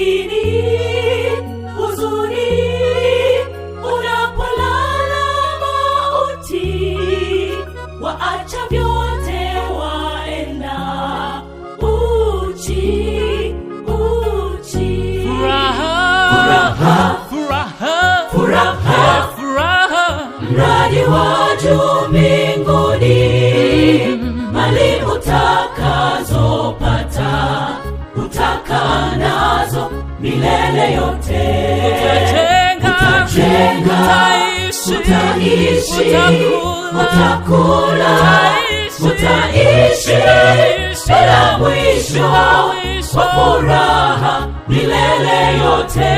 lakini huzuni unapolala mauti, waacha vyote waenda uchi, uchi. Furaha, furaha, furaha, furaha, mradi wa juu mbinguni, mali utakazopata utakaa nazo milele yote. Utajenga, utaishi, utakula, utaishi bila mwisho wa furaha milele yote.